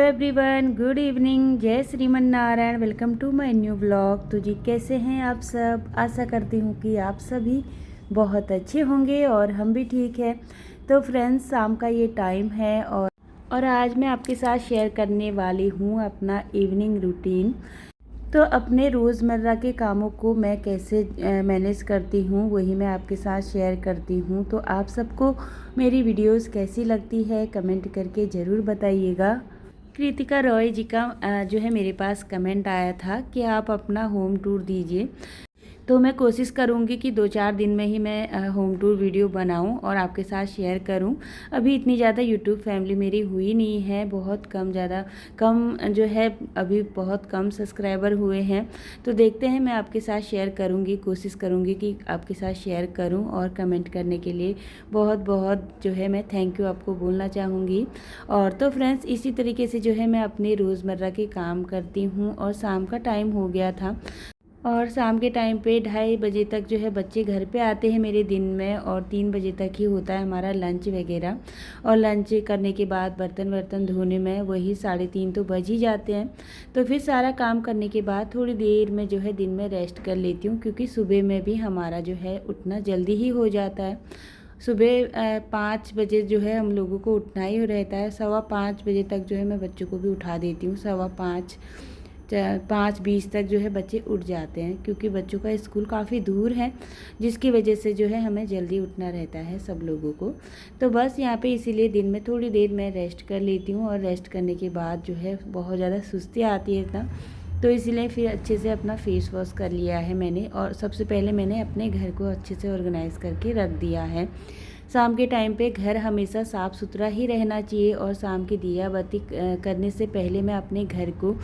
Everyone, good evening. जय Shriman Narayan. Welcome to my new blog. तो जी कैसे हैं आप सब? आशा करती हूँ कि आप सभी बहुत अच्छे होंगे और हम भी ठीक है। तो फ्रेंड्स, शाम का ये टाइम है और आज मैं आपके साथ शेयर करने वाली हूँ अपना इवनिंग रूटीन। तो अपने रोज़मर्रा के कामों को मैं कैसे मैनेज करती हूँ वही मैं आपके साथ शेयर करती हूँ। तो आप सबको मेरी वीडियोस कैसी लगती है कमेंट करके ज़रूर बताइएगा। कृतिका रॉय जी का जो है मेरे पास कमेंट आया था कि आप अपना होम टूर दीजिए। तो मैं कोशिश करूँगी कि 2-4 दिन में ही मैं होम टूर वीडियो बनाऊँ और आपके साथ शेयर करूँ। अभी इतनी ज़्यादा यूट्यूब फैमिली मेरी हुई नहीं है, बहुत कम जो है, अभी बहुत कम सब्सक्राइबर हुए हैं। तो देखते हैं, मैं आपके साथ शेयर करूँगी, कोशिश करूँगी कि आपके साथ शेयर करूँ। और कमेंट करने के लिए बहुत बहुत जो है मैं थैंक यू आपको बोलना चाहूँगी। और तो फ्रेंड्स, इसी तरीके से जो है मैं अपने रोज़मर्रा के काम करती हूँ। और शाम का टाइम हो गया था और शाम के टाइम पे 2:30 बजे तक जो है बच्चे घर पे आते हैं मेरे दिन में, और 3 बजे तक ही होता है हमारा लंच वगैरह। और लंच करने के बाद बर्तन वर्तन धोने में वही 3:30 तो बज ही जाते हैं। तो फिर सारा काम करने के बाद थोड़ी देर में जो है दिन में रेस्ट कर लेती हूँ, क्योंकि सुबह में भी हमारा जो है उठना जल्दी ही हो जाता है। सुबह 5 बजे जो है हम लोगों को उठना ही रहता है। 4:15 बजे तक जो है मैं बच्चों को भी उठा देती हूँ। 5:15 5:20 तक जो है बच्चे उठ जाते हैं, क्योंकि बच्चों का स्कूल काफ़ी दूर है, जिसकी वजह से जो है हमें जल्दी उठना रहता है सब लोगों को। तो बस यहाँ पे इसीलिए दिन में थोड़ी देर मैं रेस्ट कर लेती हूँ। और रेस्ट करने के बाद जो है बहुत ज़्यादा सुस्ती आती है इतना, तो इसीलिए फिर अच्छे से अपना फेस वॉश कर लिया है मैंने। और सबसे पहले मैंने अपने घर को अच्छे से ऑर्गेनाइज़ करके रख दिया है। शाम के टाइम पे घर हमेशा साफ़ सुथरा ही रहना चाहिए। और शाम की दिया बाती करने से पहले मैं अपने घर को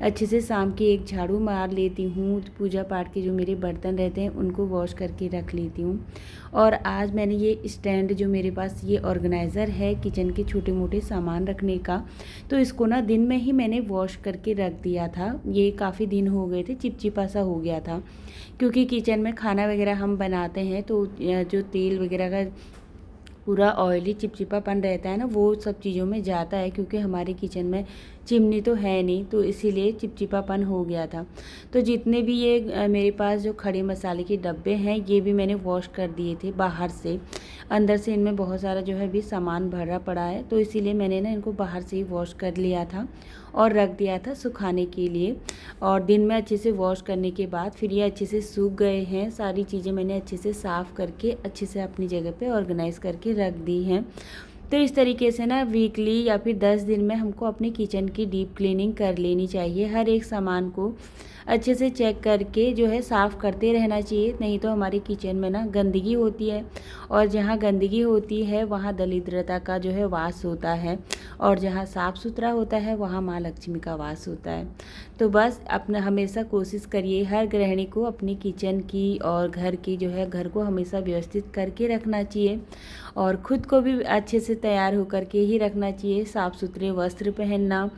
अच्छे से शाम की एक झाड़ू मार लेती हूँ। पूजा पाठ के जो मेरे बर्तन रहते हैं उनको वॉश करके रख लेती हूँ। और आज मैंने ये स्टैंड, जो मेरे पास ये ऑर्गेनाइज़र है किचन के छोटे मोटे सामान रखने का, तो इसको ना दिन में ही मैंने वॉश करके रख दिया था। ये काफ़ी दिन हो गए थे, चिपचिपा सा हो गया था, क्योंकि किचन में खाना वगैरह हम बनाते हैं तो जो तेल वगैरह का पूरा ऑयली चिपचिपापन रहता है ना, वो सब चीज़ों में जाता है। क्योंकि हमारे किचन में चिमनी तो है नहीं, तो इसीलिए चिपचिपापन हो गया था। तो जितने भी ये मेरे पास जो खड़े मसाले के डब्बे हैं, ये भी मैंने वॉश कर दिए थे बाहर से। अंदर से इनमें बहुत सारा जो है भी सामान भरा पड़ा है, तो इसीलिए मैंने ना इनको बाहर से ही वॉश कर लिया था और रख दिया था सुखाने के लिए। और दिन में अच्छे से वॉश करने के बाद फिर ये अच्छे से सूख गए हैं। सारी चीज़ें मैंने अच्छे से साफ़ करके अच्छे से अपनी जगह पे ऑर्गेनाइज़ करके रख दी हैं। तो इस तरीके से ना वीकली या फिर 10 दिन में हमको अपनी किचन की डीप क्लीनिंग कर लेनी चाहिए। हर एक सामान को अच्छे से चेक करके जो है साफ़ करते रहना चाहिए, नहीं तो हमारी किचन में ना गंदगी होती है। और जहाँ गंदगी होती है वहाँ दरिद्रता का जो है वास होता है, और जहाँ साफ़ सुथरा होता है वहाँ माँ लक्ष्मी का वास होता है। तो बस अपना हमेशा कोशिश करिए, हर गृहिणी को अपनी किचन की और घर की जो है, घर को हमेशा व्यवस्थित करके रखना चाहिए। और ख़ुद को भी अच्छे से तैयार होकर के ही रखना चाहिए। साफ़ सुथरे वस्त्र पहनना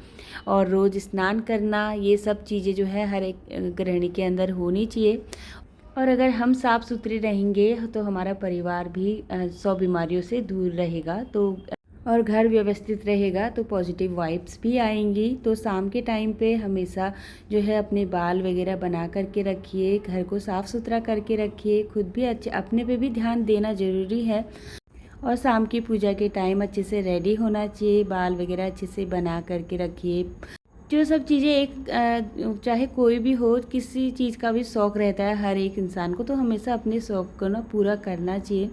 और रोज़ स्नान करना, ये सब चीज़ें जो है हर एक गृहिणी के अंदर होनी चाहिए। और अगर हम साफ़ सुथरे रहेंगे तो हमारा परिवार भी 100 बीमारियों से दूर रहेगा। तो और घर व्यवस्थित रहेगा तो पॉजिटिव वाइब्स भी आएंगी। तो शाम के टाइम पे हमेशा जो है अपने बाल वगैरह बना करके रखिए, घर को साफ़ सुथरा करके रखिए, खुद भी अच्छे, अपने पे भी ध्यान देना ज़रूरी है। और शाम की पूजा के टाइम अच्छे से रेडी होना चाहिए, बाल वगैरह अच्छे से बना करके रखिए। जो सब चीज़ें एक चाहे कोई भी हो, किसी चीज़ का भी शौक़ रहता है हर एक इंसान को, तो हमेशा अपने शौक़ को ना पूरा करना चाहिए।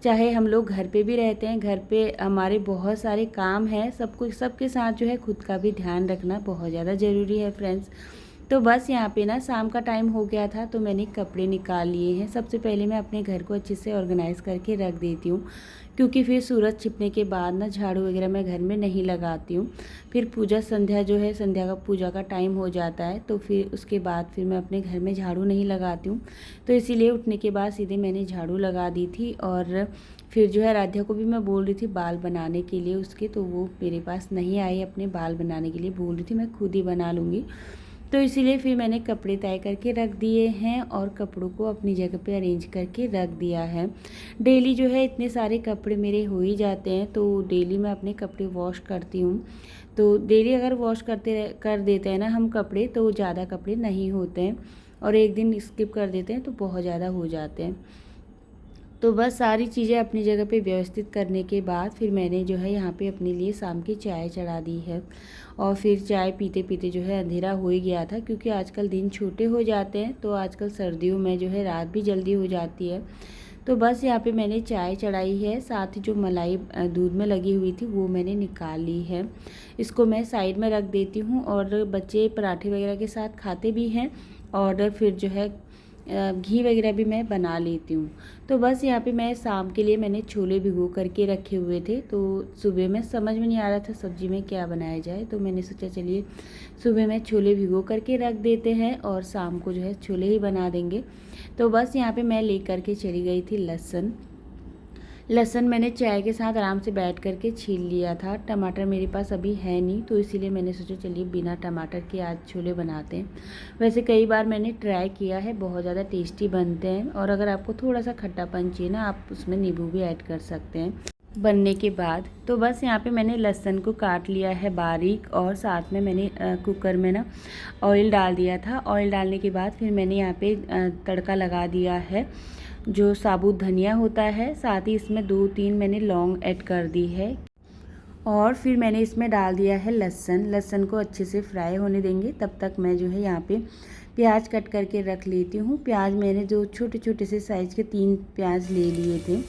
चाहे हम लोग घर पे भी रहते हैं, घर पे हमारे बहुत सारे काम हैं, सबके साथ जो है खुद का भी ध्यान रखना बहुत ज़्यादा ज़रूरी है फ्रेंड्स। तो बस यहाँ पे ना शाम का टाइम हो गया था, तो मैंने कपड़े निकाल लिए हैं। सबसे पहले मैं अपने घर को अच्छे से ऑर्गेनाइज़ करके रख देती हूँ, क्योंकि फिर सूरज छिपने के बाद ना झाड़ू वगैरह मैं घर में नहीं लगाती हूँ। फिर पूजा संध्या जो है, संध्या का पूजा का टाइम हो जाता है, तो फिर उसके बाद फिर मैं अपने घर में झाड़ू नहीं लगाती हूँ। तो इसीलिए उठने के बाद सीधे मैंने झाड़ू लगा दी थी। और फिर जो है राध्या को भी मैं बोल रही थी बाल बनाने के लिए उसके, तो वो मेरे पास नहीं आई अपने बाल बनाने के लिए, बोल रही थी मैं खुद ही बना लूँगी। तो इसीलिए फिर मैंने कपड़े तय करके रख दिए हैं और कपड़ों को अपनी जगह पे अरेंज करके रख दिया है। डेली जो है इतने सारे कपड़े मेरे हो ही जाते हैं, तो डेली मैं अपने कपड़े वॉश करती हूँ। तो डेली अगर वॉश कर देते हैं ना हम कपड़े, तो ज़्यादा कपड़े नहीं होते हैं, और एक दिन स्किप कर देते हैं तो बहुत ज़्यादा हो जाते हैं। तो बस सारी चीज़ें अपनी जगह पे व्यवस्थित करने के बाद फिर मैंने जो है यहाँ पे अपने लिए शाम की चाय चढ़ा दी है। और फिर चाय पीते पीते जो है अंधेरा हो ही गया था, क्योंकि आजकल दिन छोटे हो जाते हैं, तो आजकल सर्दियों में जो है रात भी जल्दी हो जाती है। तो बस यहाँ पे मैंने चाय चढ़ाई है, साथ ही जो मलाई दूध में लगी हुई थी वो मैंने निकाल ली है। इसको मैं साइड में रख देती हूँ, और बच्चे पराठे वगैरह के साथ खाते भी हैं, और फिर जो है घी वगैरह भी मैं बना लेती हूँ। तो बस यहाँ पे मैं शाम के लिए मैंने छोले भिगो करके रखे हुए थे, तो सुबह में समझ में नहीं आ रहा था सब्ज़ी में क्या बनाया जाए, तो मैंने सोचा चलिए सुबह में छोले भिगो करके रख देते हैं और शाम को जो है छोले ही बना देंगे। तो बस यहाँ पे मैं लेकर के चली गई थी लहसुन मैंने चाय के साथ आराम से बैठ करके छील लिया था। टमाटर मेरे पास अभी है नहीं, तो इसीलिए मैंने सोचा चलिए बिना टमाटर के आज छोले बनाते हैं। वैसे कई बार मैंने ट्राई किया है, बहुत ज़्यादा टेस्टी बनते हैं, और अगर आपको थोड़ा सा खट्टापन चाहिए ना, आप उसमें नींबू भी ऐड कर सकते हैं बनने के बाद। तो बस यहाँ पे मैंने लहसुन को काट लिया है बारीक, और साथ में मैंने कुकर में ना ऑयल डाल दिया था। ऑयल डालने के बाद फिर मैंने यहाँ पे तड़का लगा दिया है, जो साबुत धनिया होता है, साथ ही इसमें 2-3 मैंने लौंग ऐड कर दी है, और फिर मैंने इसमें डाल दिया है लहसुन को अच्छे से फ्राई होने देंगे। तब तक मैं जो है यहाँ पे प्याज कट करके रख लेती हूँ। प्याज मैंने जो छोटे छोटे से साइज़ के 3 प्याज ले लिए थे,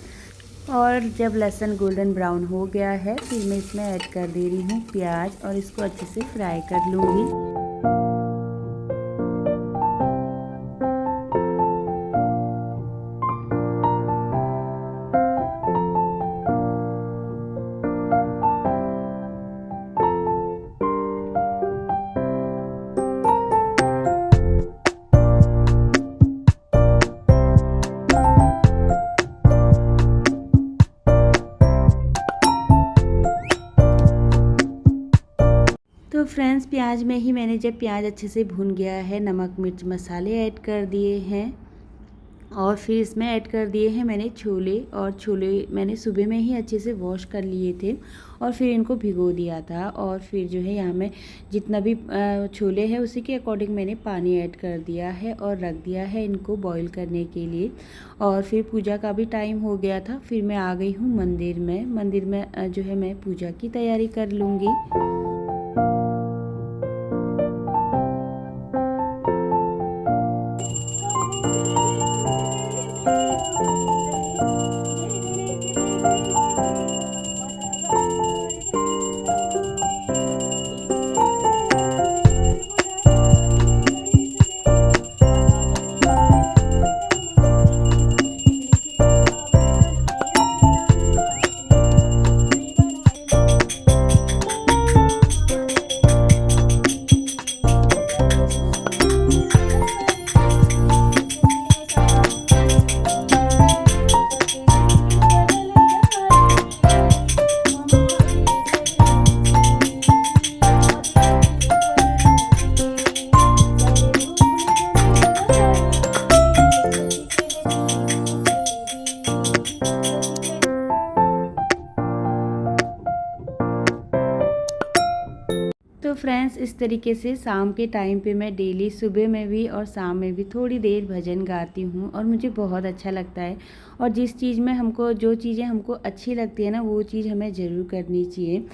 और जब लहसुन गोल्डन ब्राउन हो गया है फिर मैं इसमें ऐड कर दे रही हूँ प्याज, और इसको अच्छे से फ्राई कर लूँगी। तो फ्रेंड्स, प्याज में ही मैंने जब प्याज अच्छे से भुन गया है, नमक मिर्च मसाले ऐड कर दिए हैं, और फिर इसमें ऐड कर दिए हैं मैंने छोले। और छोले मैंने सुबह में ही अच्छे से वॉश कर लिए थे, और फिर इनको भिगो दिया था। और फिर जो है यहाँ में जितना भी छोले हैं उसी के अकॉर्डिंग मैंने पानी ऐड कर दिया है, और रख दिया है इनको बॉईल करने के लिए। और फिर पूजा का भी टाइम हो गया था, फिर मैं आ गई हूँ मंदिर में जो है मैं पूजा की तैयारी कर लूँगी। तो फ्रेंड्स, इस तरीके से शाम के टाइम पे मैं डेली सुबह में भी और शाम में भी थोड़ी देर भजन गाती हूँ, और मुझे बहुत अच्छा लगता है। और जिस चीज़ में जो चीज़ें हमको अच्छी लगती है ना, वो चीज़ हमें ज़रूर करनी चाहिए।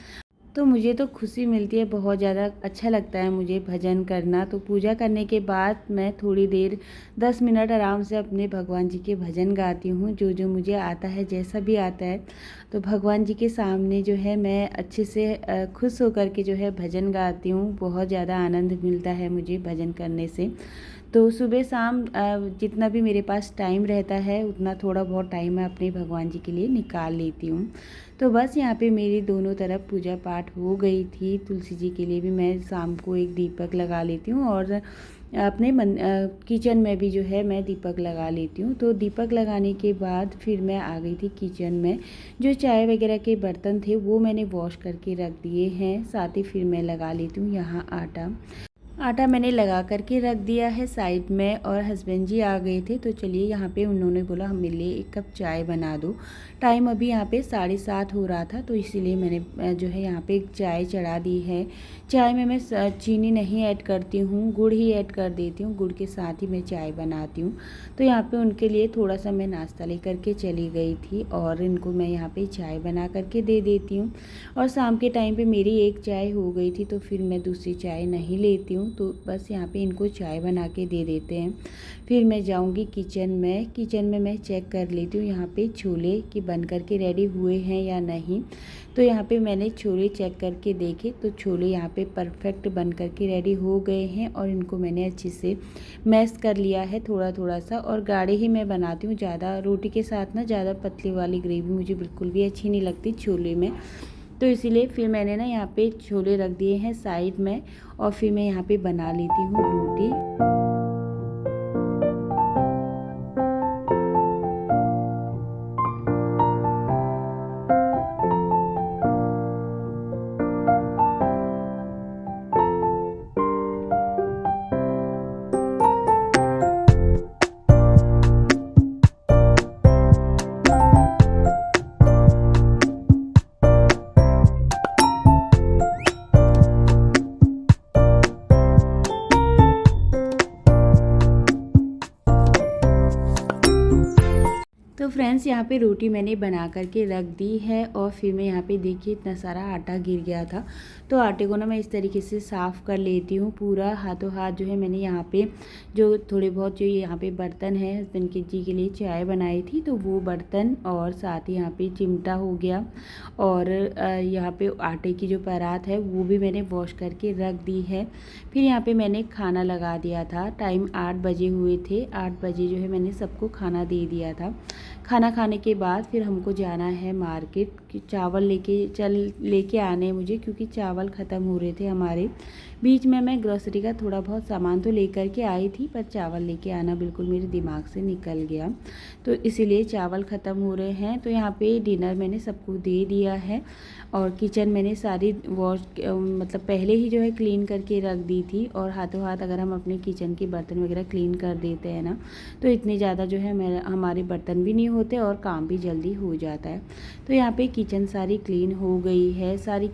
तो मुझे तो खुशी मिलती है, बहुत ज़्यादा अच्छा लगता है मुझे भजन करना। तो पूजा करने के बाद मैं थोड़ी देर 10 मिनट आराम से अपने भगवान जी के भजन गाती हूँ, जो मुझे आता है, जैसा भी आता है। तो भगवान जी के सामने जो है मैं अच्छे से खुश होकर के जो है भजन गाती हूँ। बहुत ज़्यादा आनंद मिलता है मुझे भजन करने से। तो सुबह शाम जितना भी मेरे पास टाइम रहता है, उतना थोड़ा बहुत टाइम मैं अपने भगवान जी के लिए निकाल लेती हूँ। तो बस यहाँ पे मेरी दोनों तरफ पूजा पाठ हो गई थी। तुलसी जी के लिए भी मैं शाम को एक दीपक लगा लेती हूँ, और अपने किचन में भी जो है मैं दीपक लगा लेती हूँ। तो दीपक लगाने के बाद फिर मैं आ गई थी किचन में। जो चाय वगैरह के बर्तन थे वो मैंने वॉश करके रख दिए हैं, साथ ही फिर मैं लगा लेती हूँ यहाँ आटा। आटा मैंने लगा करके रख दिया है साइड में और हस्बैंड जी आ गए थे, तो चलिए यहाँ पे उन्होंने बोला हम मेरे लिए 1 कप चाय बना दो। टाइम अभी यहाँ पे 7:30 हो रहा था, तो इसीलिए मैंने जो है यहाँ पे चाय चढ़ा दी है। चाय में मैं चीनी नहीं ऐड करती हूँ, गुड़ ही ऐड कर देती हूँ। गुड़ के साथ ही मैं चाय बनाती हूँ। तो यहाँ पे उनके लिए थोड़ा सा मैं नाश्ता लेकर के चली गई थी और इनको मैं यहाँ पे चाय बना करके दे देती हूँ। और शाम के टाइम पे मेरी 1 चाय हो गई थी, तो फिर मैं दूसरी चाय नहीं लेती हूँ, तो बस यहाँ पे इनको चाय बना के दे देते हैं। फिर मैं जाऊँगी किचन में मैं चेक कर लेती हूँ यहाँ पे छोले कि बन करके रेडी हुए हैं या नहीं। तो यहाँ पे मैंने छोले चेक करके देखे, तो छोले यहाँ पे परफेक्ट बन करके रेडी हो गए हैं और इनको मैंने अच्छे से मैश कर लिया है थोड़ा थोड़ा सा। और गाढ़े ही मैं बनाती हूँ, ज़्यादा रोटी के साथ ना ज़्यादा पतली वाली ग्रेवी मुझे बिल्कुल भी अच्छी नहीं लगती छोले में। तो इसीलिए फिर मैंने ना यहाँ पे छोले रख दिए हैं साइड में और फिर मैं यहाँ पे बना लेती हूँ रोटी। तो फ्रेंड्स यहाँ पे रोटी मैंने बना करके रख दी है और फिर मैं यहाँ पे देखिए इतना सारा आटा गिर गया था, तो आटे को ना मैं इस तरीके से साफ़ कर लेती हूँ पूरा हाथों हाथ। जो है मैंने यहाँ पे जो थोड़े बहुत जो यहाँ पे बर्तन है हस्बैंड जी के लिए चाय बनाई थी, तो वो बर्तन और साथ ही यहाँ पे चिमटा हो गया और यहाँ पे आटे की जो परात है वो भी मैंने वॉश करके रख दी है। फिर यहाँ पे मैंने खाना लगा दिया था, टाइम 8 बजे हुए थे। 8 बजे जो है मैंने सबको खाना दे दिया था। खाना खाने के बाद फिर हमको जाना है मार्केट कि चावल लेके आने मुझे, क्योंकि चावल ख़त्म हो रहे थे हमारे। बीच में मैं ग्रोसरी का थोड़ा बहुत सामान तो लेकर के आई थी, पर चावल लेके आना बिल्कुल मेरे दिमाग से निकल गया, तो इसीलिए चावल ख़त्म हो रहे हैं। तो यहाँ पे डिनर मैंने सबको दे दिया है और किचन मैंने सारी मतलब पहले ही जो है क्लीन करके रख दी थी। और हाथों हाथ अगर हम अपने किचन के बर्तन वगैरह क्लीन कर देते हैं ना, तो इतने ज़्यादा जो है हमारे बर्तन भी नहीं होते और काम भी जल्दी हो जाता है। तो यहाँ पे किचन सारी क्लीन हो गई है, सारी